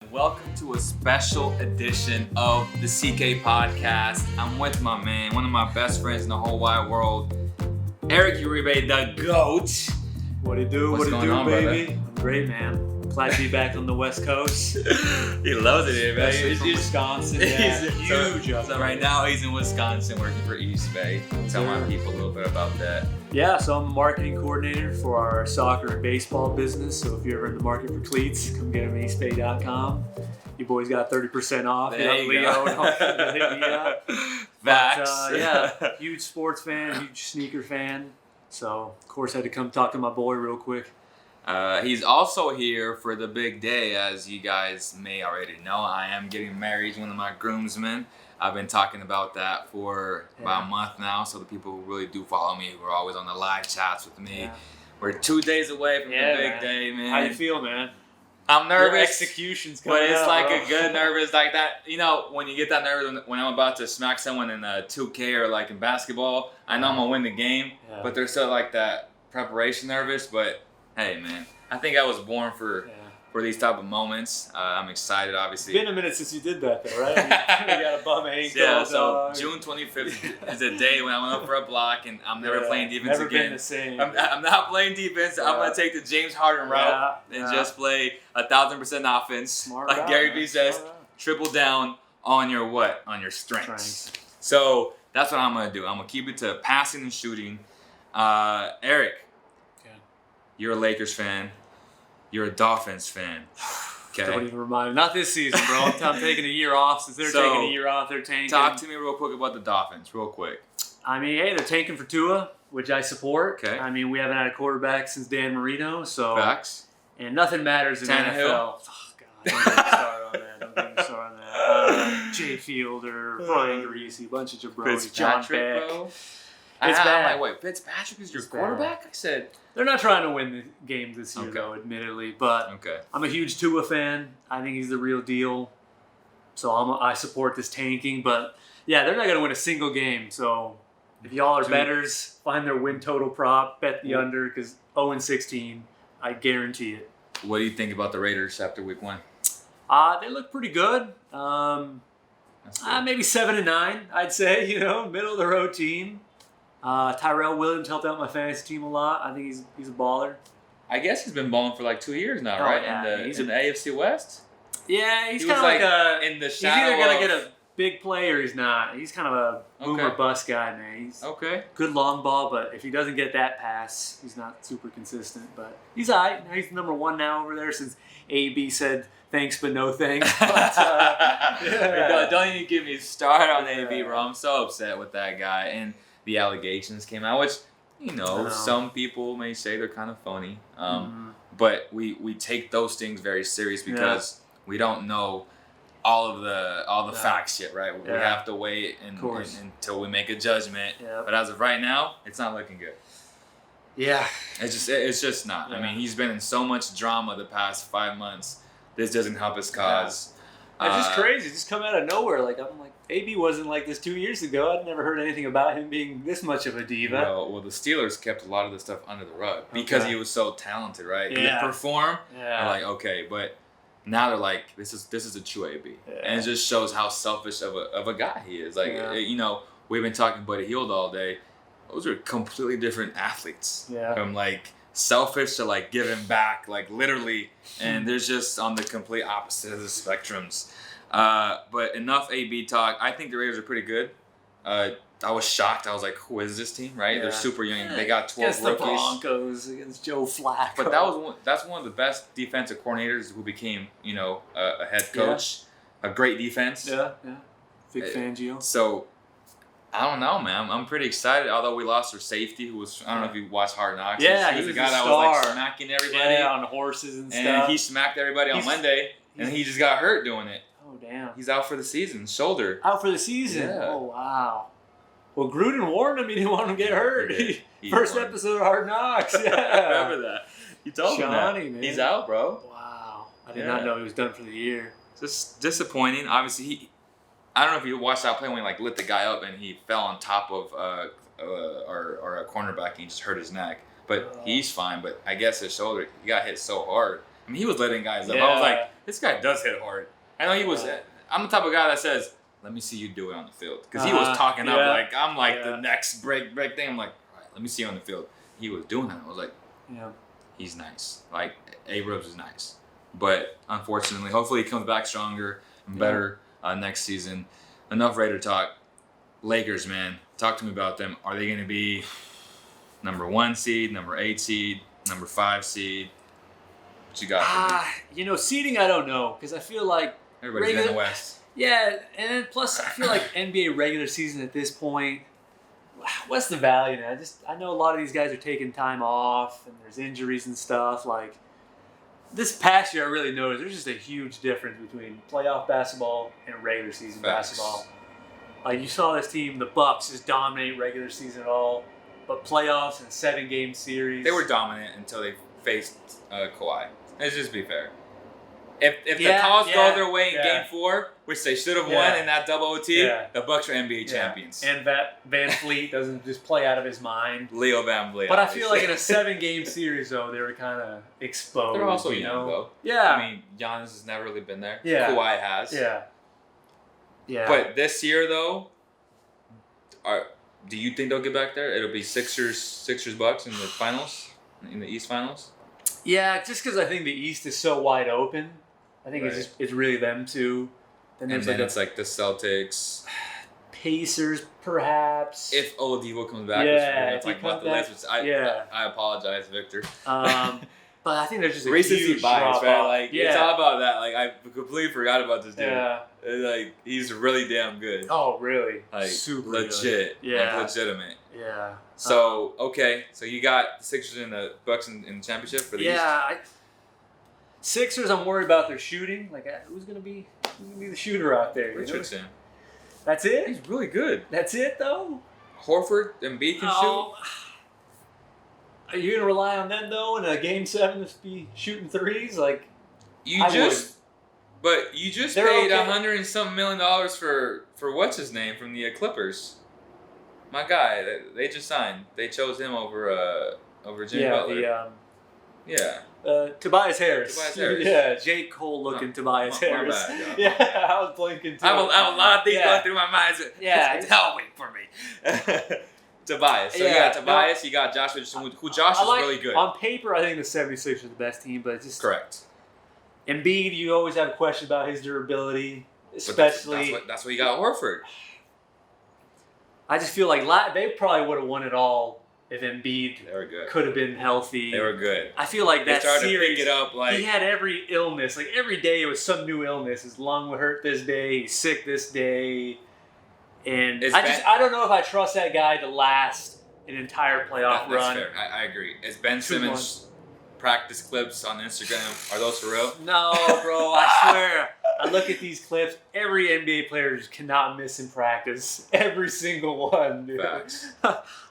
Welcome to a special edition of the CK podcast. I'm with my man, one of my best friends in the whole wide world, Eric Uribe, the GOAT. What it do? What's What it going do, on, baby? brother? I'm great, man. Glad to be back on the West Coast. He loves it here, man. Especially from Wisconsin. Yeah, huge up So there. right now he's in Wisconsin working for East Bay. Tell my Sure. people a little bit about that. Yeah, so I'm a marketing coordinator for our soccer and baseball business. So if you're ever in the market for cleats, come get them at eastbay.com. Your boys got 30% off. There you Leo, go. don't hit me up. Facts. But, yeah, huge sports fan, huge sneaker fan. So, of course, I had to come talk to my boy real quick. He's also here for the big day, as you guys may already know. I am getting married to one of my groomsmen. I've been talking about that for about a month now, so the people who really do follow me, who are always on the live chats with me, Yeah. we're 2 days away from the big day, man. How you feel, man? I'm Your nervous, execution's coming but it's out, like bro. a good nervous like that. You know, when you get that nervous when I'm about to smack someone in 2K or like in basketball, I know I'm gonna win the game, Yeah. but there's still like that preparation nervous. But hey, man, I think I was born for these type of moments. I'm excited, obviously. It's been a minute since you did that, though, right? You got a bum ankle. Yeah, so dog. June 25th is a day when I went up for a block, and I'm never playing defense never again. Been the same. I'm not playing defense. I'm gonna take the James Harden route and just play 1,000% offense, Smart like route, Gary man. Vee says. Smart route. Triple down on your what? On your strengths. So that's what I'm gonna do. I'm gonna keep it to passing and shooting. Eric, you're a Lakers fan. You're a Dolphins fan. Okay. Don't even remind me. Not this season, bro. I'm taking a year off. Since they're taking a year off, they're tanking. Talk to me real quick about the Dolphins, real quick. I mean, hey, they're tanking for Tua, which I support. Okay. I mean, we haven't had a quarterback since Dan Marino, so Facts. and nothing matters in the Tannehill. NFL. Oh God, don't get me started on that. Don't get me started on that. Jay Fielder, Brian Greasy, bunch of jabronis, John Beck. bro. It's bad. I'm like, wait, Fitzpatrick is your It's bad. quarterback? I said. They're not trying to win the games this year, Okay. though, admittedly. But Okay. I'm a huge Tua fan. I think he's the real deal. So I support this tanking. But, yeah, they're not going to win a single game. So if y'all are bettors, find their win total prop, bet the under, because 0-16, I guarantee it. What do you think about the Raiders after week 1? They look pretty good. Maybe 7-9, I'd say. Middle of the road team. Tyrell Williams helped out my fantasy team a lot. I think he's a baller. I guess he's been balling for like 2 years now, Oh, right? yeah. In the AFC West? Yeah, he's He kind was of like a. in the He's shadow either gonna of- get a big play or he's not. He's kind of a boomer Okay. bust guy, man. He's Okay. good long ball, but if he doesn't get that pass, he's not super consistent. But he's all right. He's number one now over there since AB said thanks but no thanks. But, Don't even get me started on Yeah. AB, bro. I'm so upset with that guy. And the allegations came out, which, I know. some people may say they're kind of phony. Mhm. But we take those things very serious because we don't know all of the facts yet, right? We Yeah. have to wait course. until we make a judgment. Yeah. But as of right now, it's not looking good. Yeah. It's just not. I Yeah. mean, he's been in so much drama the past 5 months. This doesn't help his cause. It's just crazy. It's just come out of nowhere. Like I'm like, AB wasn't like this 2 years ago. I'd never heard anything about him being this much of a diva. Well, the Steelers kept a lot of the stuff under the rug because he was so talented, right? He Yeah. would perform. Yeah. They're like, okay, but now they're like, this is a true AB, and it just shows how selfish of a guy he is. Like, we've been talking Buddy Hield all day. Those are completely different athletes. Yeah. From like selfish to like giving back, like literally, and there's just on the complete opposite of the spectrums. But enough AB talk. I think the Raiders are pretty good. I was shocked. I was like, who is this team, right? Yeah. They're super young. They got 12 against rookies. the Broncos, against Joe Flacco. But that's one of the best defensive coordinators who became, a head coach. A great defense. Yeah. Vic Fangio. So, I don't know, man. I'm pretty excited. Although we lost our safety, who was, I don't know if you watched Hard Knocks. Yeah, he was he the was guy a that was like star. smacking everybody. Yeah, on horses and stuff. And he smacked everybody on Monday, and he just got hurt doing it. Oh, damn. He's out for the season, shoulder. Out for the season? Yeah. Oh, wow. Well, Gruden warned him he didn't want him to get hurt. He First warned. episode of Hard Knocks. Yeah. I remember that. He told him Shawnee, that. man. He's out, bro. Wow. I did not know he was done for the year. Just disappointing. Obviously, I don't know if you watched that play when he like lit the guy up and he fell on top of our cornerback and he just hurt his neck. But he's fine. But I guess his shoulder, he got hit so hard. I mean, he was letting guys up. I was like, This guy does hit hard. I know he was. I'm the type of guy that says, "Let me see you do it on the field," because he was talking up like I'm like the next break thing. I'm like, all right, let me see you on the field. He was doing that. I was like, he's nice. Like A-Rubs is nice, but unfortunately, hopefully he comes back stronger and better next season. Enough Raider talk. Lakers, man, talk to me about them. Are they going to be number 1 seed, number 8 seed, number 5 seed? What you got? Seeding, I don't know, because I feel like everybody's in the West. Yeah, and plus I feel like NBA regular season at this point, what's the value in it? I know a lot of these guys are taking time off, and there's injuries and stuff. Like this past year, I really noticed there's just a huge difference between playoff basketball and regular season basketball. Like you saw this team, the Bucks, just dominate regular season at all, but playoffs and 7-game series. They were dominant until they faced Kawhi. Let's just be fair. If the Cavs go their way in Game 4, which they should have won in that double OT, the Bucks are NBA champions. And Van Fleet doesn't just play out of his mind. Leo Van Vliet. But I feel like in a 7-game series, though, they were kind of exposed. They're also young, though. Yeah. I mean, Giannis has never really been there. Yeah. Kawhi has. Yeah. Yeah. But this year, though, do you think they'll get back there? It'll be Sixers Bucks in the finals, in the East finals? Yeah, just because I think the East is so wide open. I think it's really them two. And then it's like the Celtics. Pacers, perhaps. If Oladipo comes back, which we're about the list. I apologize, Victor. But I think there's just a recency huge bias, drop-off. right? Like it's all about that. Like I completely forgot about this dude. Yeah. Like he's really damn good. Oh, really? Like super legit. good. Yeah. Like legitimate. Yeah. So okay, so you got the Sixers and the Bucks in the championship for the East? Sixers, I'm worried about their shooting. Like, who's gonna be the shooter out there? Richardson. That's it. He's really good. That's it, though. Horford and Embiid can shoot. Are you gonna rely on them though in a Game 7 to be shooting threes? Like, you just paid $100 and something million for what's his name from the Clippers. My guy, they just signed. They chose him over Jimmy Butler. Tobias Harris. Yeah, J. Cole looking Tobias Harris. My bad, I was blinking too. I have a lot of things going through my mind. It's helping for me. Tobias. So you got Tobias, you got Josh Richardson, who Josh is really good. On paper, I think the 76ers are the best team, but it's just... Correct. Embiid, you always have a question about his durability, especially... That's why you got Horford. I just feel like they probably would have won it all if Embiid could have been healthy. They were good. I feel like that series, to pick it up, like, he had every illness. Like every day it was some new illness. His lung would hurt this day. He's sick this day. And I don't know if I trust that guy to last an entire playoff run. That's fair. I agree. Is Ben Simmons practice clips on Instagram, are those for real? No, bro. I swear. I look at these clips. Every NBA player just cannot miss in practice. Every single one, dude. Facts.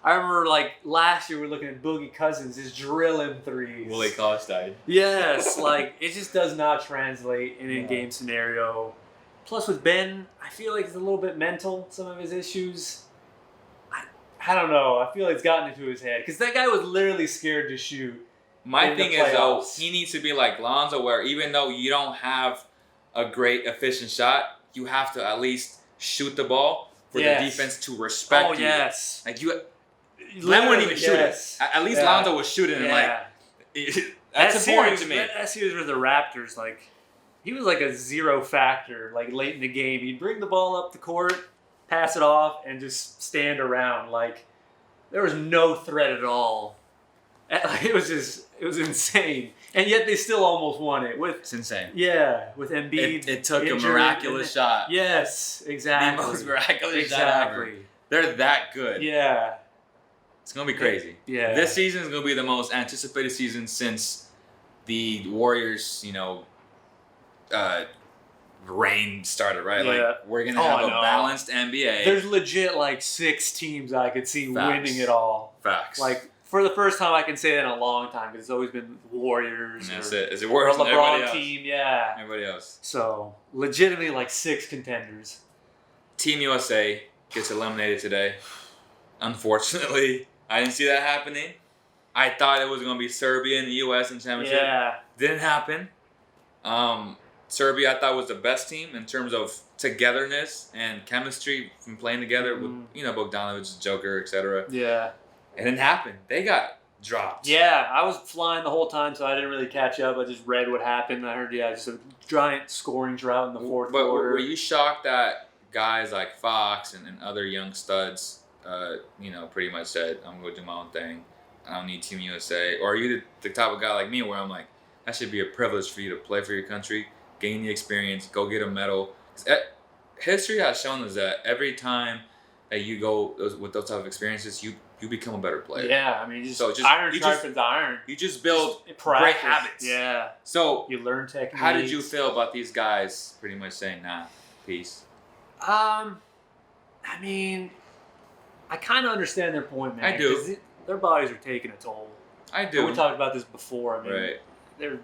I remember like last year we were looking at Boogie Cousins just drilling threes. Willie Cauley-Stein. Yes, like it just does not translate in an in-game scenario. Plus with Ben, I feel like it's a little bit mental, some of his issues. I don't know. I feel like it's gotten into his head. Because that guy was literally scared to shoot. My thing is, though, he needs to be like Lonzo, where even though you don't have a great efficient shot, you have to at least shoot the ball for the defense to respect you. Oh, yes. Like Len wouldn't even shoot it. At least Lonzo was shooting it. Like, that's important to me. That series with the Raptors, like, he was like a zero factor, like late in the game. He'd bring the ball up the court, pass it off, and just stand around. Like, there was no threat at all. It was insane. And yet they still almost won it. It's insane. Yeah, with Embiid. It took a miraculous shot. Yes, exactly. The most miraculous shot ever. They're that good. Yeah. It's going to be crazy. Yeah. This season is going to be the most anticipated season since the Warriors, reign started, right? Yeah. Like, we're going to have a balanced NBA. There's legit like 6 teams I could see winning it all. Facts. Like, for the first time I can say that in a long time because it's always been Warriors. And that's it. Is it Warriors or and everybody else? team, yeah. Everybody else. So, legitimately like 6 contenders. Team USA gets eliminated today. Unfortunately, I didn't see that happening. I thought it was going to be Serbia and the US in championship. Yeah. Didn't happen. Serbia, I thought, was the best team in terms of togetherness and chemistry from playing together with, Bogdanovic, Joker, etc. Yeah. It didn't happen. They got dropped. Yeah, I was flying the whole time, so I didn't really catch up. I just read what happened. I heard, just a giant scoring drought in the fourth quarter. But were you shocked that guys like Fox and other young studs, pretty much said, I'm going to do my own thing. I don't need Team USA. Or are you the type of guy like me where I'm like, that should be a privilege for you to play for your country, gain the experience, go get a medal. History has shown us that every time that you go with those type of experiences, you become a better player. Yeah, I mean, iron sharpens iron. You just build great habits. Yeah. So you learn techniques. How did you feel about these guys pretty much saying, nah, peace? I mean, I kind of understand their point, man. I do. Their bodies are taking a toll. I do. And we talked about this before. I mean,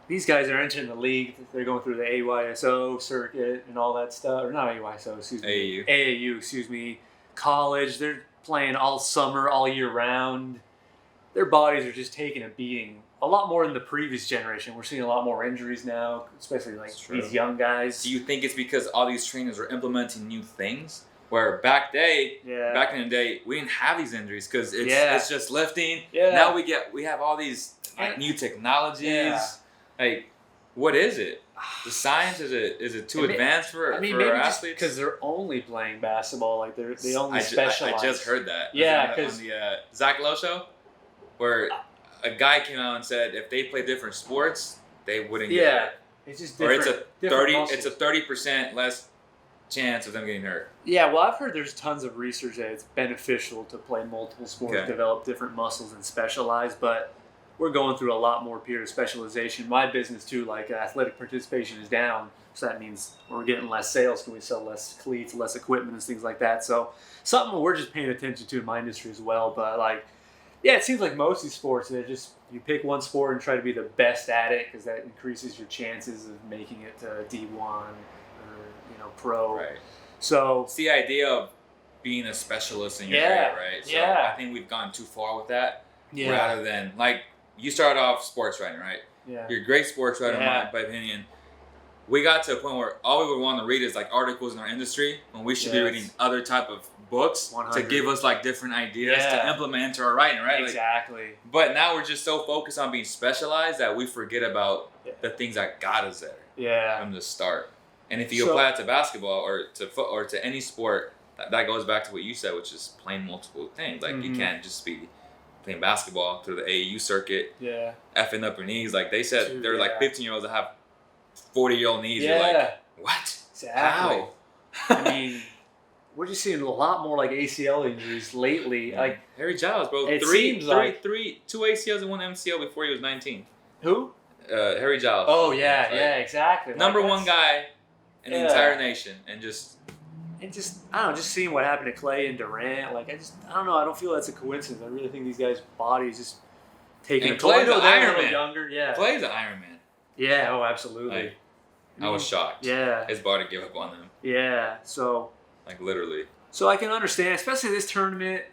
these guys are entering the league. They're going through the AYSO circuit and all that stuff. Or not AYSO, excuse me. AAU, excuse me. College. They're playing all summer, all year round. Their bodies are just taking a beating. A lot more than the previous generation. We're seeing a lot more injuries now, especially like these young guys. Do you think it's because all these trainers are implementing new things? Where back in the day, we didn't have these injuries because it's just lifting. Yeah. Now we have all these new technologies. Yeah. Like, what is it? The science is it too advanced for our athletes? Because they're only playing basketball. Like they only specialize. I just heard that. Yeah, on the Zach Lowe show, where a guy came out and said if they play different sports, they wouldn't get hurt. It's just different. Or it's a 30% less chance of them getting hurt. Yeah, well, I've heard there's tons of research that it's beneficial to play multiple sports, develop different muscles, and specialize. But we're going through a lot more period of specialization. My business too, like athletic participation is down, so that means we're getting less sales because we sell less cleats, less equipment, and things like that. So something we're just paying attention to in my industry as well. But it seems like most of these sports, they're just you pick one sport and try to be the best at it because that increases your chances of making it to D1 or pro. Right. So it's the idea of being a specialist in your area, right? So I think we've gone too far with that. Yeah. Rather than you started off sports writing, right? Yeah. You're a great sports writer, in my opinion. We got to a point where all we would want to read is articles in our industry when we should be reading other type of books 100. To give us different ideas to implement into our writing, right? Exactly. But now we're just so focused on being specialized that we forget about the things that got us there. Yeah. From the start. And if you apply it to basketball or to any sport, that goes back to what you said, which is playing multiple things. You can't just be playing basketball through the AAU circuit, effing up your knees. Like they said, there are 15-year-olds that have 40-year-old knees. Yeah. You're like, what? Exactly. How? I mean, we're just seeing a lot more ACL injuries lately. Yeah. Harry Giles, bro. It two ACLs and one MCL before he was 19. Who? Harry Giles. Oh yeah, exactly. Number one guy in the entire nation, and I don't know, just seeing what happened to Clay and Durant, I don't know, I don't feel that's a coincidence. I really think these guys' bodies just taking a toll. Clay's an Iron Man. Younger, Clay's an Iron Man. Yeah, oh, absolutely. I was shocked. Yeah. His body gave up on him. Yeah, so. Literally. So I can understand, especially this tournament,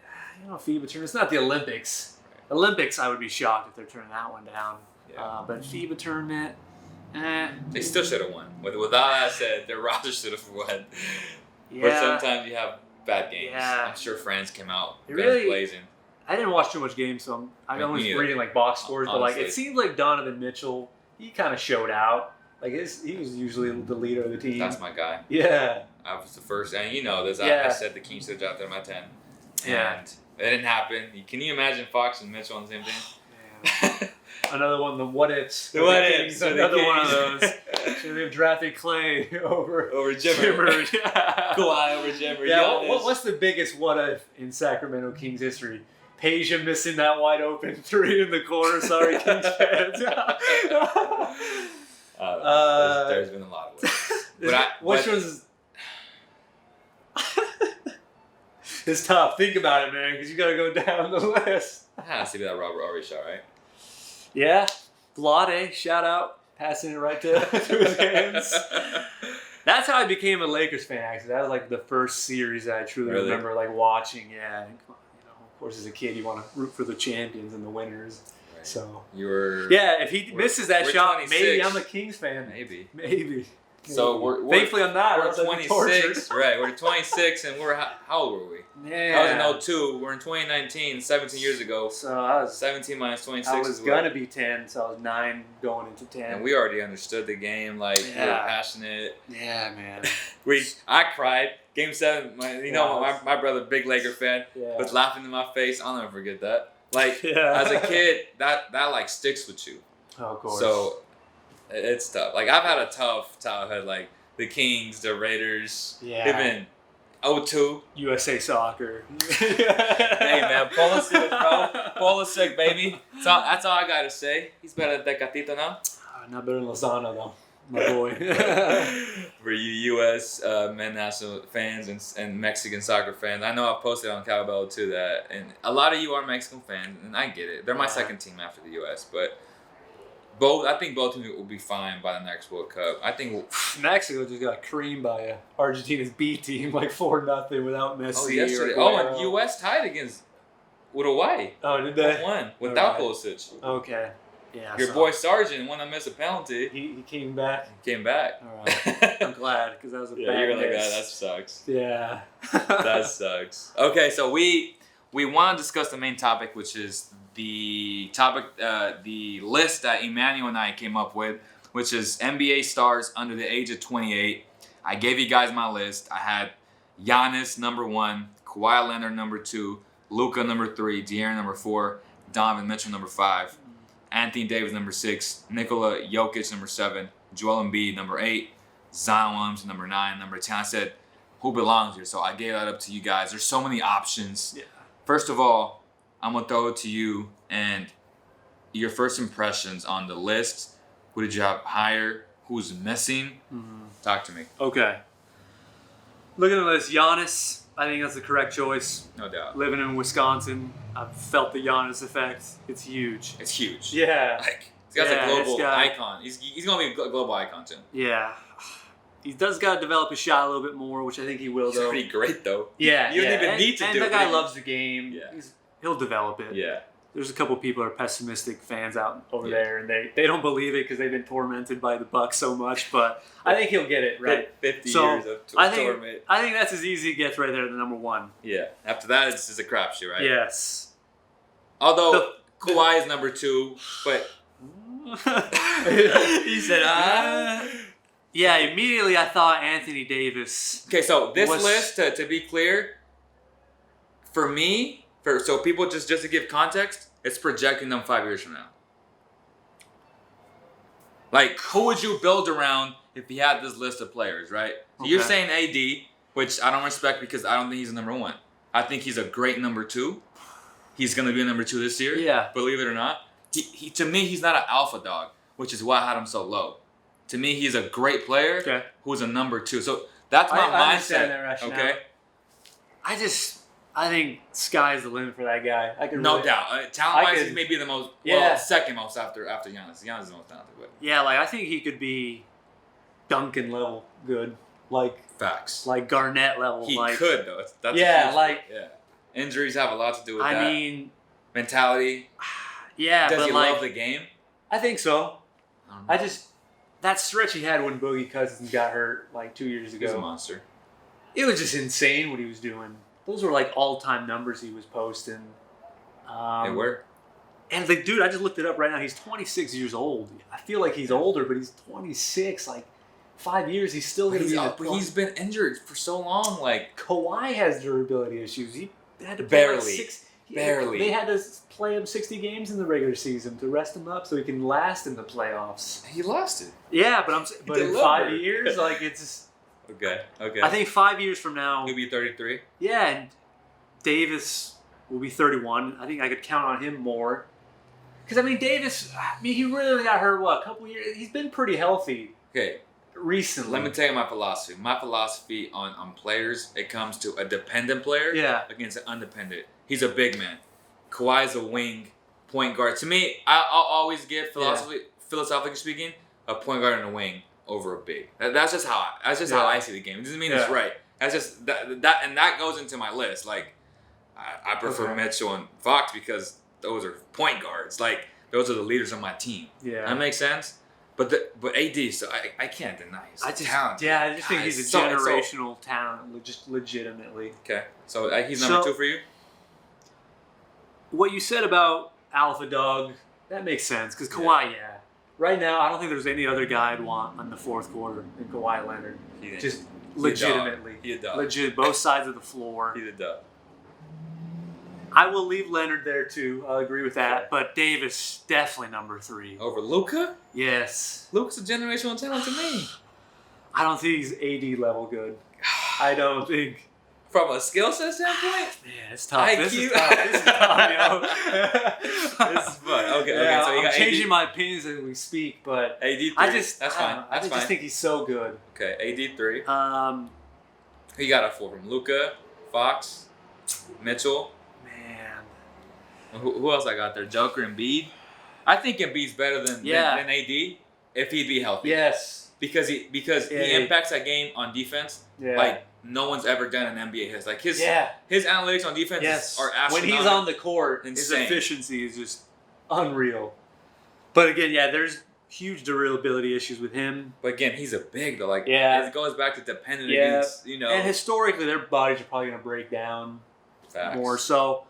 FIBA tournament, it's not the Olympics. Right. Olympics, I would be shocked if they're turning that one down. Yeah. But FIBA tournament, They still should have won. With all that said, their roster should have won. Yeah. But sometimes you have bad games. Yeah. I'm sure France came out blazing. I didn't watch too much games, so I'm only reading box scores. Honestly. But it seemed like Donovan Mitchell, he kind of showed out. He was usually the leader of the team. That's my guy. Yeah. I was the first, and this. I said the Kings should have dropped in my 10. Yeah. And it didn't happen. Can you imagine Fox and Mitchell on the same team? Yeah. Another one, the what ifs. The what ifs. Another one of those. Should have drafted Clay over Jimmer. Kawhi over Jimmer. Yeah. What's the biggest what if in Sacramento Kings history? Peja missing that wide open 3 in the corner. Sorry, Kings fans. There's been a lot of ways. Which was... It's tough. Think about it, man, because you got to go down the list. It has to be that Robert Horry shot, right? Yeah. Vlade, shout out. Passing it right to his hands. That's how I became a Lakers fan, actually. That was the first series that I truly remember watching. Yeah. And, of course, as a kid, you want to root for the champions and the winners. So You were. yeah, if he misses that we're shot, 26. maybe I'm a Kings fan. Maybe. So we're thankfully I'm not. We're 26, right? We're 26, and we're how old were we? Yeah. That was in 02. We're in 2019, 17 years ago. So I was 17 minus 26. I was gonna be 10, so I was 9 going into 10. And we already understood the game. Like we were passionate. Yeah, man. I cried. Game 7. My brother, big Laker fan, was laughing in my face. I'll never forget that. Like as a kid, that like sticks with you. Oh, of course. So it's tough. Like I've had a tough childhood. Like the Kings, the Raiders. Yeah. Even 02. USA Soccer. Hey man, Pulisic, bro. Pulisic, baby. That's all I gotta say. He's better than Tecatito now. Not better than Lozano though, my boy. For you U.S. Men national fans and Mexican soccer fans, I know I've posted on Cowbell too that, and a lot of you are Mexican fans, and I get it. They're my second team after the U.S., but. I think both teams will be fine by the next World Cup. I think Mexico just got creamed by Argentina's B team like 4-0 without Messi. Oh, yesterday. And U.S. tied with Hawaii. Oh, did they? 1-1 without Pulisic. Okay. Yeah. Your boy Sargent, when I missed a penalty, he came back. He came back. All right. I'm glad because that was a bad you're like miss. that sucks. Yeah. That sucks. Okay, so we want to discuss the main topic, which is the list that Emmanuel and I came up with, which is NBA stars under the age of 28. I gave you guys my list. I had Giannis number 1, Kawhi Leonard number 2, Luka number 3, De'Aaron number 4, Donovan Mitchell number 5, Anthony Davis number 6, Nikola Jokic number 7, Joel Embiid number 8, Zion Williamson number 9, number 10. I said, who belongs here? So I gave that up to you guys. There's so many options. Yeah. First of all, I'm going to throw it to you and your first impressions on the list. Who did you have higher? Who's missing? Mm-hmm. Talk to me. Okay. Looking at this, Giannis, I think that's the correct choice. No doubt. Living in Wisconsin, I've felt the Giannis effect. It's huge. It's huge. Yeah. Like, he's got a global icon. He's going to be a global icon, too. Yeah. He does got to develop his shot a little bit more, which I think he will, though. He's pretty great, though. Yeah. You don't even need to do it. And the guy loves the game. Yeah. He'll develop it. Yeah. There's a couple people who are pessimistic fans out over there, and they don't believe it because they've been tormented by the Bucks so much. But I think he'll get it right. 50 years of torment. I think that's as easy as it gets right there, the number 1. Yeah. After that, it's just a crapshoot, right? Yes. Although Kawhi is number 2, but he said, Yeah, immediately I thought Anthony Davis. Okay, so this list, to be clear, for me. So people just to give context, it's projecting them 5 years from now. Like, who would you build around if you had this list of players, right? So you're saying AD, which I don't respect because I don't think he's a number 1. I think he's a great number 2. He's going to be a number 2 this year. Yeah. Believe it or not. He to me, he's not an alpha dog, which is why I had him so low. To me, he's a great player who's a number 2. So that's my mindset. I understand that rationale. Okay? I think sky's the limit for that guy. No doubt. Talent-wise, he may be the most, second most after Giannis. Giannis is the most talented. But. Yeah, like I think he could be Duncan level good. Like facts. Like Garnett level. He could, though. That's injuries have a lot to do with that. I mean... Mentality. Yeah, Does he love the game? I think so. That stretch he had when Boogie Cousins got hurt like 2 years ago. He's a monster. It was just insane what he was doing. Those were like all-time numbers he was posting. They were. And the dude, I just looked it up right now. He's 26 years old. I feel like he's older, but he's 26. Like 5 years, he's still going to be in the He's been injured for so long. Like Kawhi has durability issues. He had to play barely. They had to play him 60 games in the regular season to rest him up so he can last in the playoffs. He lasted. Yeah, but in 5 years, like it's just. Okay. I think 5 years from now... He'll be 33? Yeah, and Davis will be 31. I think I could count on him more. Because, Davis, he really got hurt, a couple years? He's been pretty healthy. Okay. Recently. Let me tell you my philosophy. My philosophy on players, it comes to a dependent player against an undependent. He's a big man. Kawhi's a wing, point guard. To me, I'll always give, philosophically speaking, a point guard and a wing over a big. That's just how I see the game. It doesn't mean it's right. That's just that and that goes into my list. Like I prefer Mitchell and Fox because those are point guards. Like those are the leaders on my team. Yeah. That makes sense. But AD, so I can't deny his talent. Yeah, I just think he's a generational talent, just legitimately. Okay, so he's number 2 for you? What you said about Alpha Dog, that makes sense. Because Kawhi, right now, I don't think there's any other guy I'd want on the fourth quarter than Kawhi Leonard. Just legitimately. He's a dog. Legit, both sides of the floor. He's a dog. I will leave Leonard there too. I'll agree with that. But Davis, definitely number 3. Over Luka? Yes. Luka's a generational talent to me. I don't think he's AD level good. I don't think. From a skill set standpoint? Man, it's tough. IQ. This is tough, yo. This is fun. Okay, yeah, so you got I'm changing AD. my opinions as we speak, but AD3. That's fine. I just think he's so good. Okay, AD3. Who you got a 4 from? Luka, Fox, Mitchell. Man. Who else I got there? Joker and Embiid. I think Embiid's better than AD if he'd be healthy. Yes. Because he impacts that game on defense. Yeah. Like no one's ever done an NBA his. Like his analytics on defense are astronomical. When he's on the court, his efficiency is just unreal. But again, there's huge durability issues with him. But again, he's a big though. Like it goes back to dependent against, And historically, their bodies are probably going to break down more. So,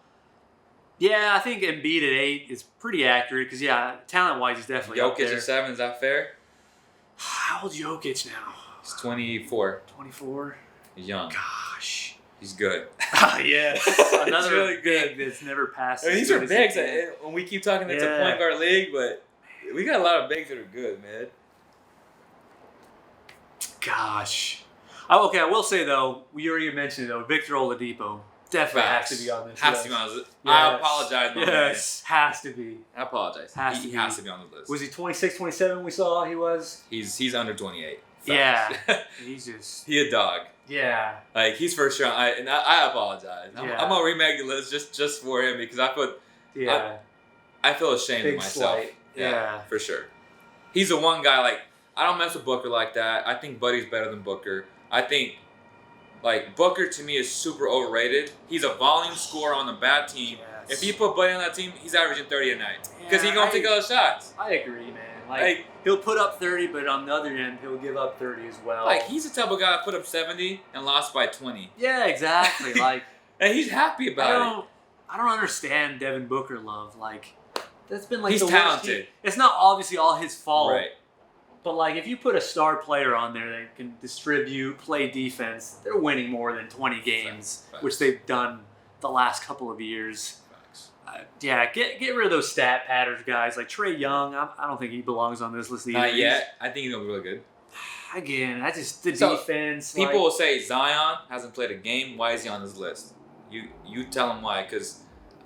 I think Embiid at 8 is pretty accurate because talent-wise, he's definitely up there. Jokic at 7, is that fair? How old's Jokic now? He's 24. 24? He's young. Gosh. He's good. Yes. Another really big that's never passed. I mean, these are bigs. When we keep talking, it's a point guard league, but we got a lot of bigs that are good, man. Gosh. Okay, I will say, though, we already mentioned it, though, Victor Oladipo definitely has to be on this list. Has to be on this list. I apologize, my man. Has to be. I apologize. He has to be on the list. Was he 26, 27 we saw he was? He's under 28. Yeah. He's just... He a dog. Yeah. Like, he's first round. I apologize. I'm going to remake the list just for him because I feel ashamed of myself. Slight. Yeah. For sure. He's the one guy, like, I don't mess with Booker like that. I think Buddy's better than Booker. I think, like, Booker to me is super overrated. He's a volume scorer on a bad team. Yes. If you put Buddy on that team, he's averaging 30 a night. Because he's going to take other shots. I agree, man. Like, he'll put up 30, but on the other end, he'll give up 30 as well. Like, he's the type of guy that put up 70 and lost by 20. Yeah, exactly. Like, and he's happy about it. I don't understand Devin Booker love. Like, that's been like he's the talented. Worst. It's not obviously all his fault. Right. But, like, if you put a star player on there that can distribute, play defense, they're winning more than 20 games, which they've done the last couple of years. Get rid of those stat patterns, guys. Like Trae Young, I don't think he belongs on this list either. Not yet. I think he's going to be really good. Again, defense. People will say Zion hasn't played a game. Why is he on this list? You tell him why. Because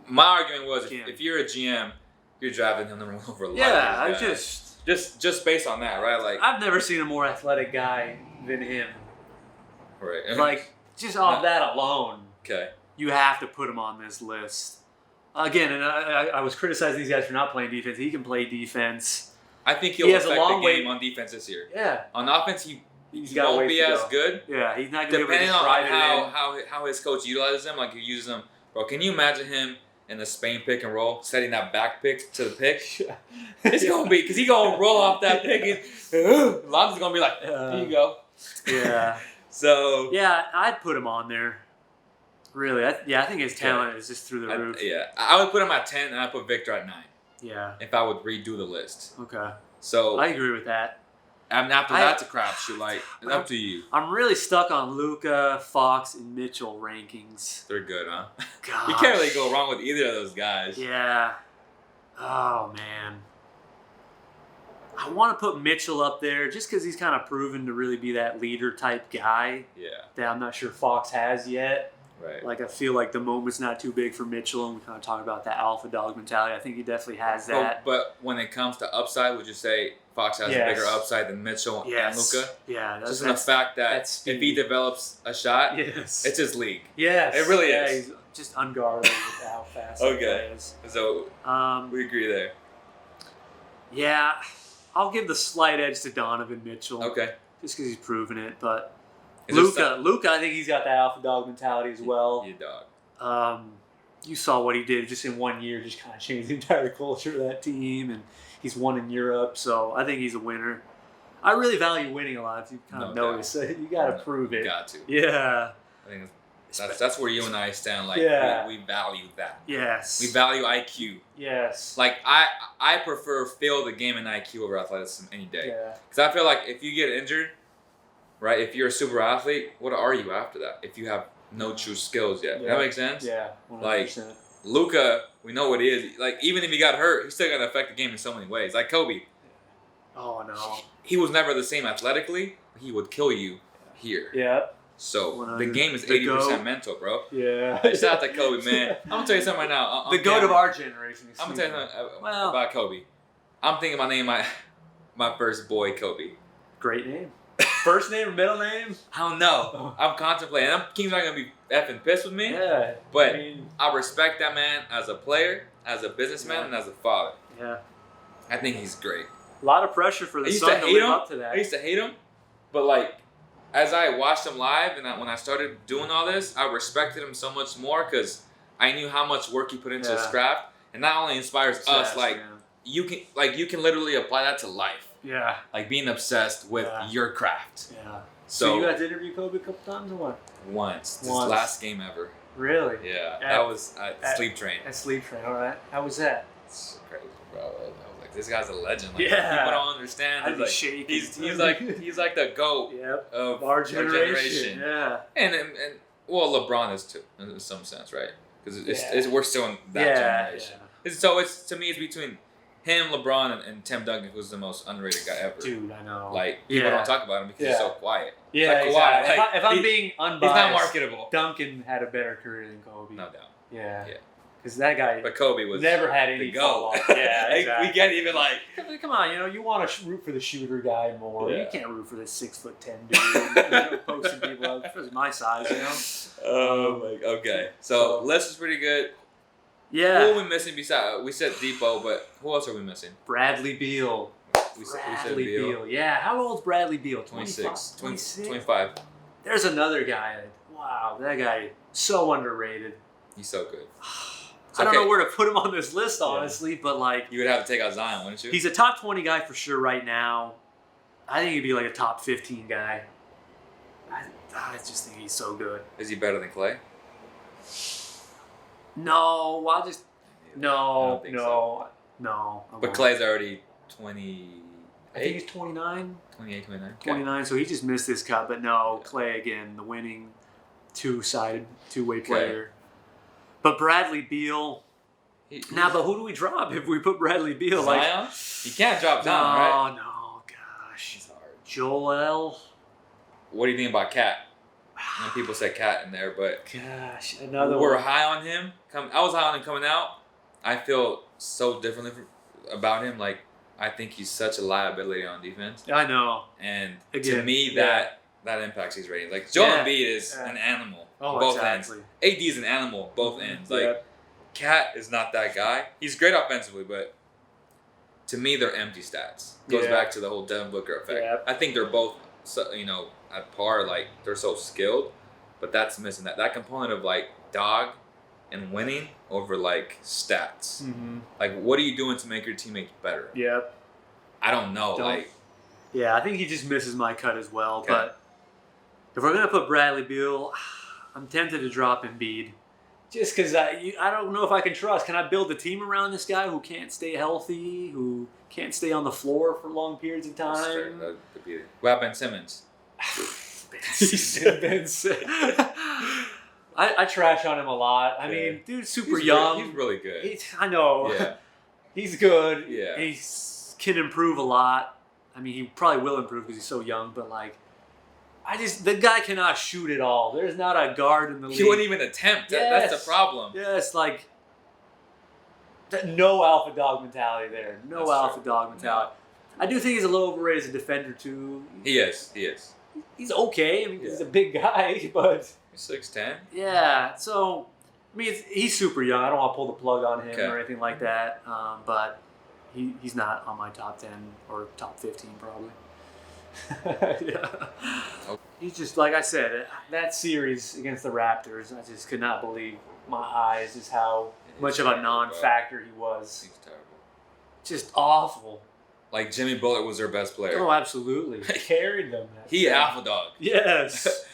my argument was if you're a GM, you're drafting him number 1 over a lot of these guys. Just based on that, right? Like I've never seen a more athletic guy than him. Right. Like just off that alone, you have to put him on this list. Again, and I was criticizing these guys for not playing defense. He can play defense. I think he has affect the game on defense this year. Yeah. On offense, he won't be as good. Yeah, he's not going to be able to depending on how his coach utilizes him. Like he uses him, bro. Can you imagine him in the Spain pick and roll, setting that back pick to the pick? It's gonna be because he's gonna roll off that pick. And Lonzo's gonna be like, "Here you go." Yeah. So. Yeah, I'd put him on there. Really, I think his talent is just through the roof. I would put him at 10, and I'd put Victor at 9. Yeah. If I would redo the list. Okay. So I agree with that. And after that's a crapshoot. Like, it's up to you. I'm really stuck on Luka, Fox, and Mitchell rankings. They're good, huh? Gosh. You can't really go wrong with either of those guys. Yeah. Oh, man. I want to put Mitchell up there just because he's kind of proven to really be that leader type guy. Yeah. That I'm not sure Fox has yet. Right. Like, I feel like the moment's not too big for Mitchell, and we kind of talk about that alpha dog mentality. I think he definitely has that. But when it comes to upside, would you say Fox has a bigger upside than Mitchell and Luka? Yeah. Just in the fact that if he develops a shot, it's his league. Yes. It really is. He's just unguardable with how fast he is. So we agree there. Yeah. I'll give the slight edge to Donovan Mitchell. Okay. Just because he's proven it, but... Luka, I think he's got that alpha dog mentality as well. You dog. you saw what he did just in 1 year, just kind of changed the entire culture of that team, and he's won in Europe, so I think he's a winner. I really value winning a lot. If you kind of notice, you got to prove it. You got to. Yeah. I think that's where you and I stand. Like, we value that. Yes. We value IQ. Yes. Like, I prefer feel the game in IQ over athleticism any day. Yeah. Because I feel like if you get injured, right, if you're a super athlete, what are you after that? If you have no true skills yet. Yeah. That makes sense? Yeah. 100%. Like, Luka, we know what he is. Like, even if he got hurt, he's still going to affect the game in so many ways. Like Kobe. Oh, no. He was never the same athletically, but he would kill you here. Yeah. So 100. the game is 80% mental, bro. Yeah. Shout out to Kobe, man. I'm gonna tell you something right now. The goat of our generation. I'm gonna tell you something about Kobe. I'm thinking about naming my first boy Kobe. Great name. First name or middle name? I don't know. I'm contemplating. King's not gonna be effing pissed with me. Yeah. But I respect that man as a player, as a businessman, and as a father. Yeah. I think he's great. A lot of pressure for the son to live up to that. I used to hate him, but like, as I watched him live and when I started doing all this, I respected him so much more because I knew how much work he put into his craft, and not only inspires us, like you can literally apply that to life. Yeah. Like being obsessed with your craft. Yeah. So you got to interview Kobe a couple times or what? Once. This last game ever. Really? Yeah. That was Sleep Train. At Sleep Train. All right. How was that? It's crazy, bro. I was like, this guy's a legend. Like, yeah. People don't understand. I'd be shaking. He's like the GOAT of our generation. Yeah. And well, LeBron is too, in some sense, right? Because we're still in that generation. Yeah. So to me, it's between him, LeBron, and Tim Duncan, who's the most underrated guy ever. Dude, I know. Like, people don't talk about him because he's so quiet. Yeah, like Kawhi. Exactly. Like, if I'm being unbiased, he's not marketable. Duncan had a better career than Kobe. No doubt. Yeah. Because that guy but Kobe was never had any go. Yeah, exactly. We can't even like... Come on, you want to root for the shooter guy more. Yeah. You can't root for this 6'10" dude posting people up for my size, Okay. So, list is pretty good. Yeah. Who are we missing besides... We said Depot, but who else are we missing? Bradley Beal. We said Beal. Yeah. How old's Bradley Beal? 26. 25. There's another guy. Wow, that guy, so underrated. He's so good. I don't know where to put him on this list, honestly, but like... You would have to take out Zion, wouldn't you? He's a top 20 guy for sure right now. I think he'd be like a top 15 guy. I just think he's so good. Is he better than Clay? No, I'll just... No. But Clay's already 20... I think he's 29. 28, 29. 29, so he just missed this cut. But no, Clay again, the winning two-way player. But Bradley Beal. But who do we drop if we put Bradley Beal? Zion? You can't drop Zion, right? No, gosh. It's hard. Joel. What do you think about Cat? I know people said Cat in there, but gosh, another we're one. high on him. I was high on him coming out. I feel so differently about him. Like, I think he's such a liability on defense. I know. And to me, that impacts his rating. Like, Joel Embiid is an animal. Both ends. AD is an animal. Both ends. Like, Cat is not that guy. He's great offensively, but to me, they're empty stats. Goes back to the whole Devin Booker effect. Yeah. I think they're both, at par. Like, they're so skilled, but that's missing that component of like dog and winning over like stats. Mm-hmm. Like, what are you doing to make your teammates better? Yep. I don't know. Yeah, I think he just misses my cut as well. Okay. But if we're gonna put Bradley Beal, I'm tempted to drop Embiid, just because I don't know if I can trust. Can I build a team around this guy who can't stay healthy, who can't stay on the floor for long periods of time? What about Ben Simmons? Ben Simmons. I trash on him a lot. I mean, dude's super young. He's really good. I know. Yeah. He's good. Yeah. And he can improve a lot. I mean, he probably will improve because he's so young, but like, the guy cannot shoot at all. There's not a guard in the league. He wouldn't even attempt. Yes. That's the problem. Yes, like, no alpha dog mentality there. No alpha dog mentality. No. I do think he's a little overrated as a defender, too. He is. He's okay. I mean, he's a big guy, but... He's 6'10". Yeah, so, I mean, he's super young. I don't want to pull the plug on him or anything like that, but he's not on my top 10 or top 15, probably. He's just, like I said, that series against the Raptors, I just could not believe my eyes is how much of a non-factor he was. He's terrible. Just awful. Like Jimmy Butler was their best player. Oh, absolutely. Carried them. He alpha dog. Yes.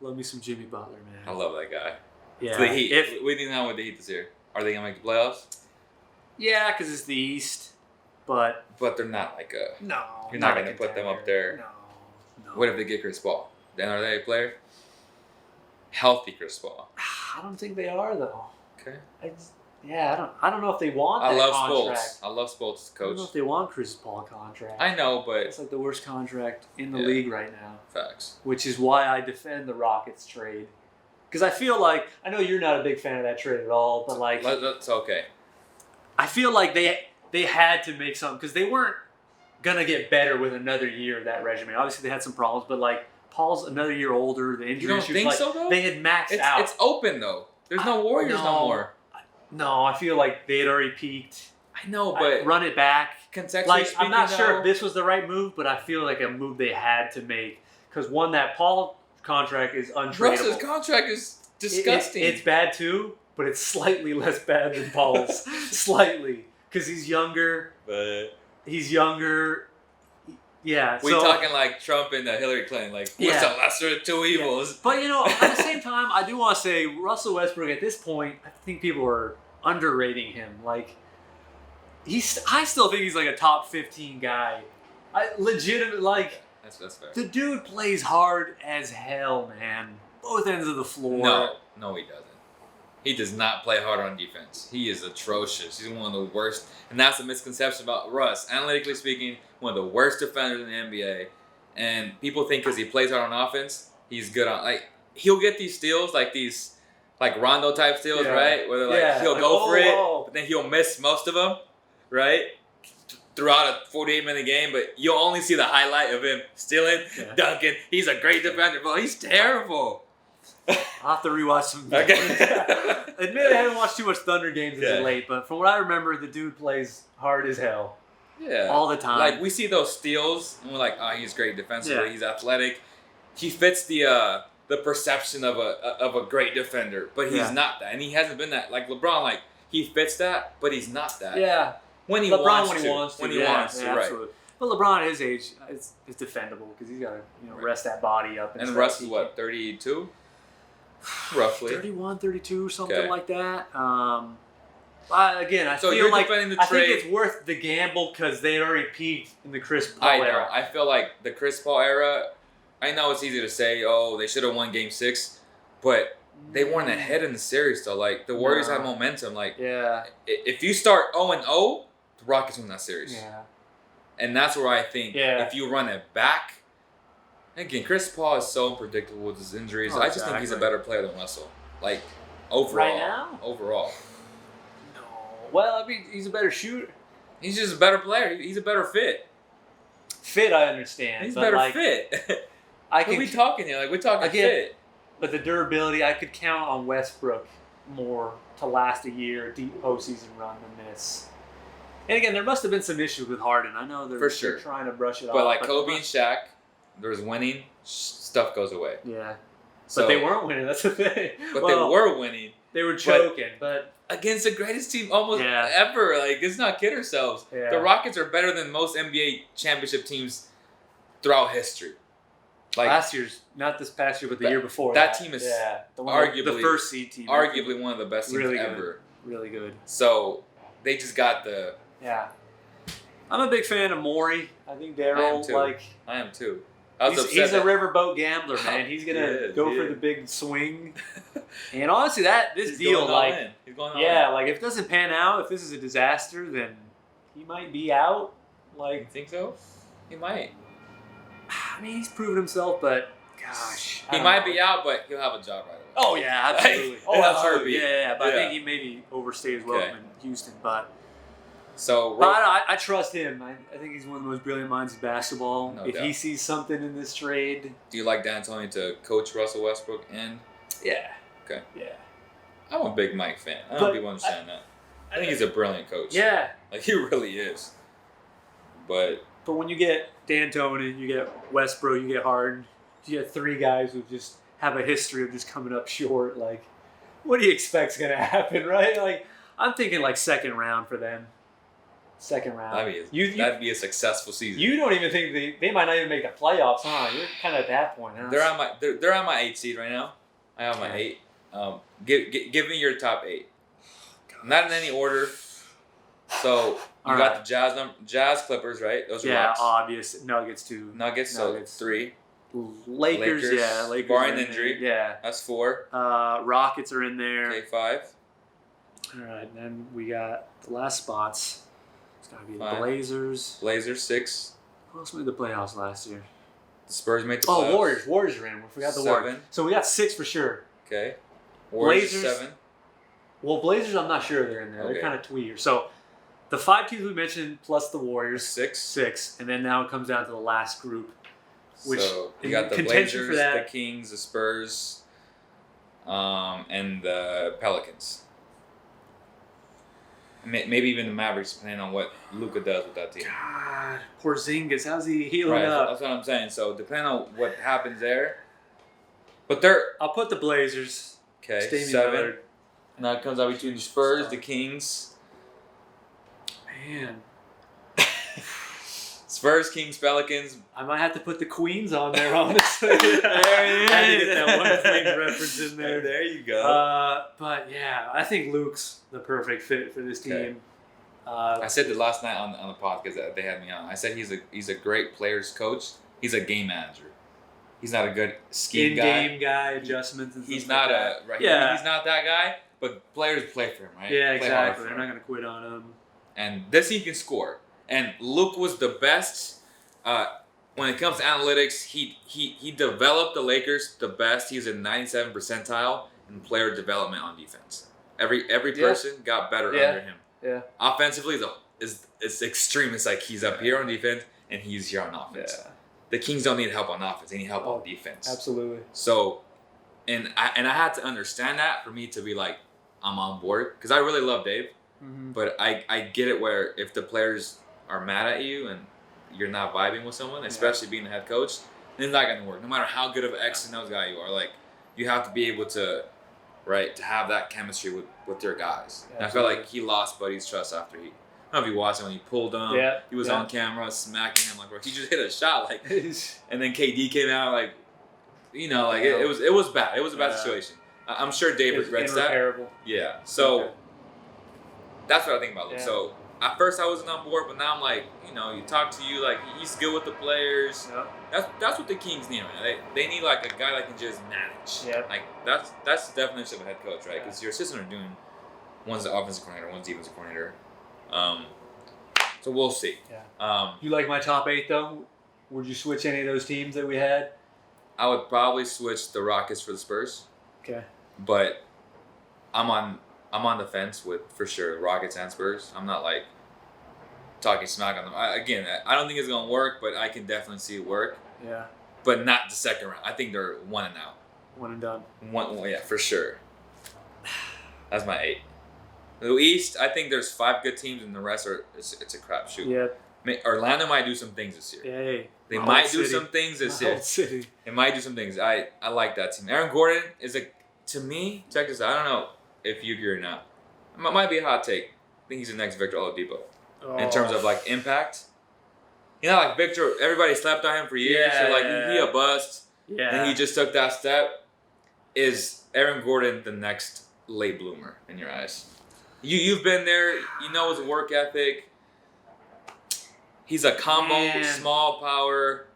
Love me some Jimmy Butler, man. I love that guy. Yeah. So the Heat. What do you think now with the Heat this year? Are they gonna make the playoffs? Yeah, because it's the East, but they're not like a. No. You're not gonna put them up there. No. What if they get Chris Paul? Then are they a player? Healthy Chris Paul. I don't think they are though. Okay. I don't know if they want that contract. I love Spolt's coach. I don't know if they want Chris Paul contract. I know, but it's like the worst contract in the league right now. Facts. Which is why I defend the Rockets trade. Because I feel like, I know you're not a big fan of that trade at all, but like... That's okay. I feel like they had to make something, because they weren't going to get better with another year of that regimen. Obviously, they had some problems, but like, Paul's another year older, the injury You don't issues, think like, so, though? they had maxed out. It's open, though. There's no Warriors no more. No, I feel like they had already peaked. I know, but... run it back. Contextually speaking, I'm not sure if this was the right move, but I feel like a move they had to make. Because one, that Paul contract is untradeable. Russ's contract is disgusting. It's bad too, but it's slightly less bad than Paul's. Slightly. Because he's younger. Yeah. We're talking like Trump and Hillary Clinton. Like, what's the lesser of two evils? Yeah. But, at the same time, I do want to say Russell Westbrook, at this point, I think people are underrating him. Like, I still think he's like a top 15 guy. That's fair. The dude plays hard as hell, man. Both ends of the floor. No, he doesn't. He does not play hard on defense. He is atrocious. He's one of the worst. And that's a misconception about Russ. Analytically speaking, one of the worst defenders in the NBA. And people think because he plays hard on offense, he's good on... Like, he'll get these steals, like these... Like Rondo type steals, right? Where he'll go for it, but then he'll miss most of them, right? Throughout a 48-minute game, but you'll only see the highlight of him stealing, dunking. He's a great defender, but he's terrible. I'll have to rewatch some games. Okay. Admit I haven't watched too much Thunder games as of late, but from what I remember, the dude plays hard as hell. Yeah. All the time. Like, we see those steals, and we're like, oh, he's great defensively. He's athletic. He fits the perception of a great defender, but he's not that. And he hasn't been that. Like LeBron, like, he fits that, but he's not that. Yeah. When he wants to. When he wants to, right. Absolutely. But LeBron at his age is defendable because he's got to rest that body up. And Russ is what, 32? Roughly. 31, 32, something like that. Again, I so feel like the I trade. think it's worth the gamble because they had already peaked in the Chris Paul era. I feel like the Chris Paul era, I know it's easy to say, oh, they should have won Game 6, but they weren't ahead in the series, though. Like, the Warriors had momentum. Like, if you start 0-0, the Rockets win that series. Yeah. And that's where I think if you run it back, again, Chris Paul is so unpredictable with his injuries. I just think he's a better player than Russell. Like, overall. Right now? Overall. No. Well, I mean, he's a better shooter. He's just a better player. He's a better fit. Fit, I understand. He's better fit. What are we talking here? Like, we're talking fit. But the durability, I could count on Westbrook more to last a year, a deep postseason run than this. And again, there must have been some issues with Harden. I know they're trying to brush it off. But like Kobe and Shaq, there was winning, stuff goes away. Yeah. So, but they weren't winning, that's the thing. But they were winning. They were choking, but against the greatest team almost ever. Like, let's not kid ourselves. Yeah. The Rockets are better than most NBA championship teams throughout history. Like, not this past year, but the year before. That team is arguably the first seed team. Arguably one of the best teams ever. Really good. So they just got the. Yeah. I'm a big fan of Morey. I think Daryl, I am too. He's a riverboat gambler, man. He's gonna go for the big swing. And honestly, this deal, he's going all in. Like if it doesn't pan out, if this is a disaster, then he might be out. Like, you think so? He might. I mean, he's proven himself, but gosh, he might be out, but he'll have a job right away. Oh yeah, absolutely. Absolutely. Yeah. But I think he maybe overstayed his welcome in Houston, but. So, I trust him. I think he's one of the most brilliant minds in basketball. No if doubt. he sees something in this trade, do you like D'Antoni to coach Russell Westbrook? Yeah. Okay. Yeah. I'm a big Mike fan. I don't know if people understand that. I think he's a brilliant coach. Yeah. Like, he really is. But when you get D'Antoni, you get Westbrook, you get Harden, you get three guys who just have a history of just coming up short. Like, what do you expect's gonna happen, right? Like, I'm thinking like second round for them. Second round. That'd be a successful season. You don't even think they might not even make the playoffs, huh? You're kind of at that point, huh? They're on my 8 seed right now. I have my 8. Give me your top 8. Not in any order. So you got the Jazz Clippers, right? Those are Rocks. Obvious. Nuggets 2. Nuggets. So 3. Lakers. Lakers. Barring injury. Yeah. That's 4. Rockets are in there. Okay, 5. All right, then we got the last spots. It's got to be the 5. Blazers. Blazers 6. Who else made the playoffs last year? The Spurs made the playoffs. Oh, Warriors. Warriors are in. We forgot the 7. Warriors. So we got 6 for sure. Okay. Warriors Blazers 7. Well, Blazers, I'm not sure they're in there. Okay. They're kind of tweeter. So the 5 teams we mentioned plus the Warriors. 6. And then now it comes down to the last group. Which so you got the Blazers, the Kings, the Spurs, and the Pelicans. Maybe even the Mavericks, depending on what Luka does with that team. God, Porzingis, how's he healing up? That's what I'm saying. So depending on what happens there, but I'll put the Blazers. Okay, 7. Now it comes out between the Spurs, the Kings. Man. Spurs, Kings, Pelicans. I might have to put the Queens on there, honestly. There you I had to get that one Queens reference in there. There you go. But yeah, I think Luke's the perfect fit for this team. I said that last night on the podcast that they had me on. I said he's a great players coach. He's a game manager. He's not a good scheme guy. In-game guy, adjustments and he's stuff not like that. He's not that guy, but players play for him, right? Yeah, play exactly. They're not going to quit on him. And this he can score. And Luke was the best when it comes to analytics. He developed the Lakers the best. He's a 97th percentile in player development on defense. Every person got better under him. Yeah. Offensively, it's extreme. It's like he's up here on defense and he's here on offense. Yeah. The Kings don't need help on offense. They need help on defense. Absolutely. So, and I had to understand that for me to be like, I'm on board. Because I really love Dave. Mm-hmm. But I get it where if the players are mad at you and you're not vibing with someone, especially being the head coach, then it's not going to work. No matter how good of an X and O's guy you are, like, you have to be able to have that chemistry with your guys. Yeah, and I felt like he lost Buddy's trust after I don't know if you watched it when he pulled him. Yeah, he was on camera smacking him like, bro, he just hit a shot, like, and then KD came out like, it was bad. It was a bad situation. I'm sure Dave regrets that. Yeah. So that's what I think about Luke. So at first I wasn't on board, but now I'm like, you talk to you like he's good with the players. Yep. That's what the Kings need, man. They need like a guy that can just manage. Yep. Like that's the definition of a head coach, right? Because your assistant are doing one's the offensive coordinator, one's the defensive coordinator. So we'll see. Yeah. You like my top 8 though? Would you switch any of those teams that we had? I would probably switch the Rockets for the Spurs. Okay. But I'm on the fence with, for sure, Rockets and Spurs. I'm not like talking smack on them. I don't think it's gonna work, but I can definitely see it work. Yeah. But not the second round. I think they're 1 and out. 1 and done. Yeah, for sure. That's my 8. The East, I think there's 5 good teams, and the rest it's a crapshoot. Yeah. Orlando might do some things this year. Hey. They might do some things this year. City. They might do some things. I like that team. Aaron Gordon is to me, check this out. I don't know if you agree or not. It might be a hot take. I think he's the next Victor Oladipo in terms of like impact. Like Victor, everybody slept on him for years. Yeah, so like he a bust. Yeah. And he just took that step. Is Aaron Gordon the next late bloomer in your eyes? You've been there. You know his work ethic. He's a combo, small power.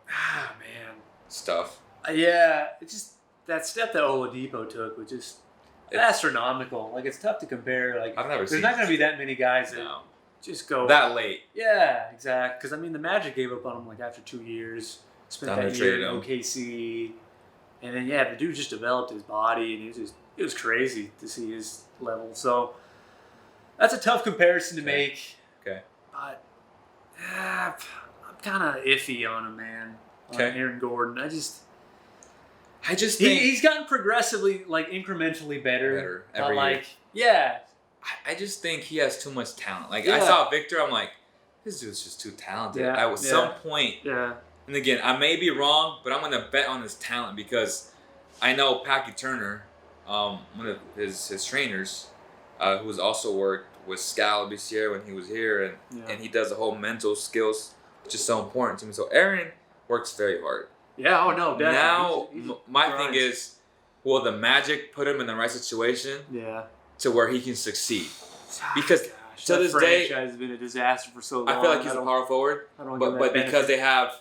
Man. Stuff. Yeah, it's just that step that Oladipo took was just astronomical. Like, it's tough to compare. Like, I've never there's not going to be that many guys that just go that late. Yeah, exactly. Because the Magic gave up on him like after 2 years. Spent that year in OKC, and then the dude just developed his body, and it was crazy to see his level. So that's a tough comparison to make. Okay. But I'm kind of iffy on him, man. On Aaron Gordon. I just think he's gotten progressively, like, incrementally better every year. I just think he has too much talent. Like, I saw Victor, I'm like, this dude's just too talented. At some point, and again, I may be wrong, but I'm going to bet on his talent because I know Packy Turner one of his trainers, who was also worked with Scal this year when he was here, and he does the whole mental skills, which is so important to me. So Aaron works very hard. Yeah, oh no, definitely. Now, He's my thing is, will the Magic put him in the right situation to where he can succeed? Because to this day, franchise has been a disaster for so long. I feel like he's a power forward, but because they have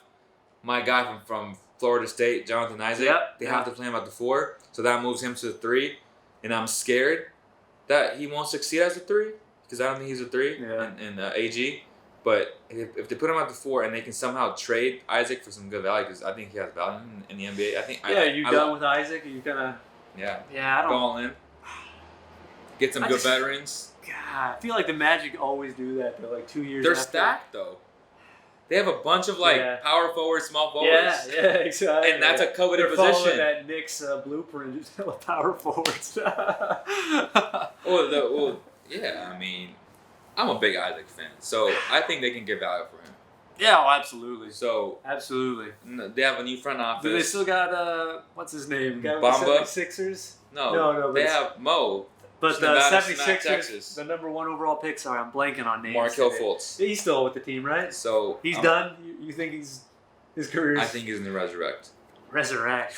my guy from Florida State, Jonathan Isaac, they have to play him at the 4, so that moves him to the 3, and I'm scared that he won't succeed as a 3 because I don't think he's a 3 in AG. But if they put him at the 4 and they can somehow trade Isaac for some good value, because I think he has value in the NBA. I think. Yeah, you done with Isaac? Are you gonna? Yeah. Yeah, I don't. Go all in. Get some good veterans. God, I feel like the Magic always do that. They're like 2 years. They're after. stacked though. They have a bunch of power forwards, small forwards. Yeah, exactly. And that's a coveted They're position. following that Knicks blueprint of power forwards. I mean, I'm a big Isaac fan, so I think they can get value for him. Yeah, oh, absolutely. So absolutely. They have a new front office. Do they still got what's his name? Bamba? 76ers? No. They have Mo. But the Nevada, 76ers, the number 1 overall pick. Sorry, I'm blanking on names. Markelle Fultz. He's still with the team, right? So he's done. You think his career? I think he's going to resurrect. Resurrect.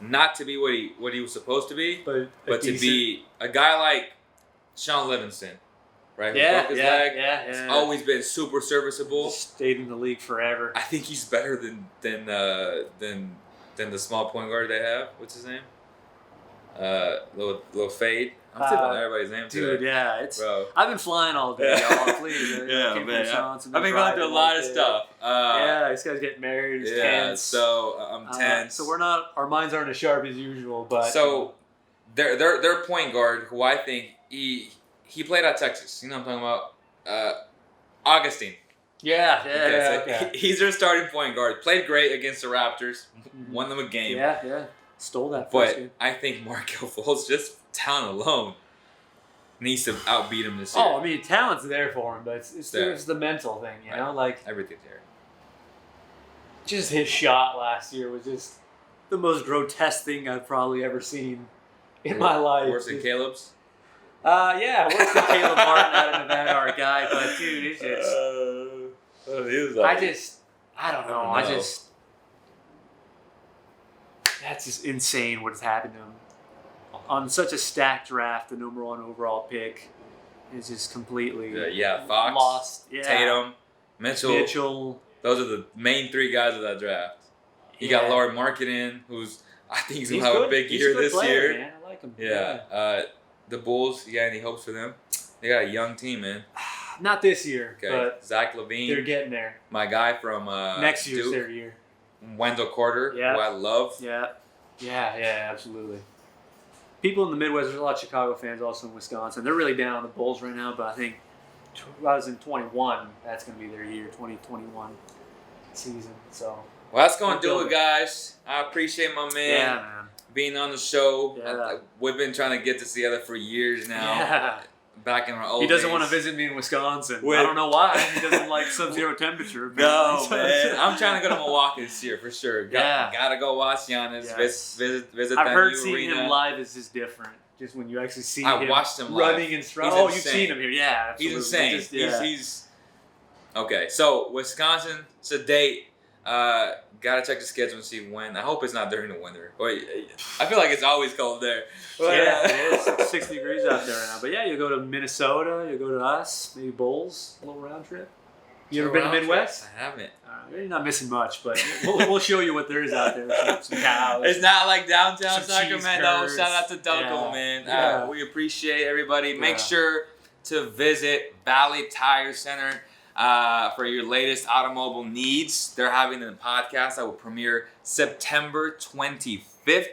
Not to be what he was supposed to be, but to be a guy like Sean Livingston, right? Yeah, Who broke his leg. Yeah. Always been super serviceable. Stayed in the league forever. I think he's better than the small point guard they have. What's his name? Little Fade. I'm tipping on everybody's name today. Dude, yeah, bro. I've been flying all day, y'all. Please, man. I've been going through a lot of stuff. This guy's getting married. He's tense. So I'm tense. So our minds aren't as sharp as usual, but so their point guard, who I think he played at Texas. You know what I'm talking about? Augustine. Yeah. He's their starting point guard. Played great against the Raptors. Won them a game. Yeah. Stole that first game. I think Markelle Fultz, just talent alone, needs to outbeat him this year. Oh, I mean, talent's there for him, but it's the mental thing, you know? Like, everything's there. Just his shot last year was just the most grotesque thing I've probably ever seen in my life. Worse than Caleb's? Worse than Caleb Martin out of Nevada, our guy. But, dude, it's just... I don't know. That's just insane what's happened to him. On such a stacked draft, the number 1 overall pick is just completely Fox, lost. Yeah. Tatum, Mitchell. Those are the main 3 guys of that draft. You got Lauri Markkanen, who's I think he's gonna have a big year this year. Man. I like him. Yeah. The Bulls. You got any hopes for them? They got a young team, man. Not this year. Okay. But Zach LaVine. They're getting there. My guy from next year's Duke, their year. Wendell Carter, who I love. Yeah, absolutely. People in the Midwest, there's a lot of Chicago fans also in Wisconsin. They're really down on the Bulls right now, but I think 2021, that's going to be their year, 2021 season. So, well, that's going to do it, guys. I appreciate my man, being on the show. Yeah. We've been trying to get this together for years now. Yeah. Back in our old He doesn't days. want to visit me in Wisconsin. I don't know why. He doesn't like sub-zero temperature. No, man. I'm trying to go to Milwaukee this year for sure. Gotta go watch Giannis. Yes. Visit I've that heard new seeing arena. him live is just different. Just when you actually see I him watched him running live. and strong. He's You've insane. seen him here. Yeah, absolutely. He's insane. Just, He's okay. So Wisconsin, it's a date. Gotta check the schedule and see when. I hope it's not during the winter. I feel like it's always cold there. Yeah, it is. It's 60 degrees out there right now. But yeah, you'll go to Minnesota. You'll go to us. Maybe Bulls. A little round trip. You ever been to Midwest? I haven't. You're not missing much, but we'll show you what there is out there. Some cows. It's not like downtown Some cheese Sacramento. curds. Shout out to Dunkel, man. Yeah. We appreciate everybody. Make sure to visit Valley Tire Center for your latest automobile needs. They're having a podcast that will premiere September 25th.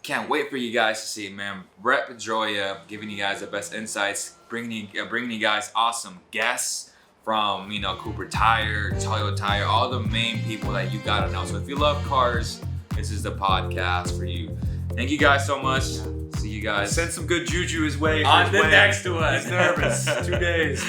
Can't wait for you guys to see it, man. Brett Pedroia giving you guys the best insights, bringing you guys awesome guests from, Cooper Tire, Toyo Tire, all the main people that you gotta know. So if you love cars, this is the podcast for you. Thank you guys so much. See you guys. Send some good juju his way. On the next one. He's nervous. 2 days.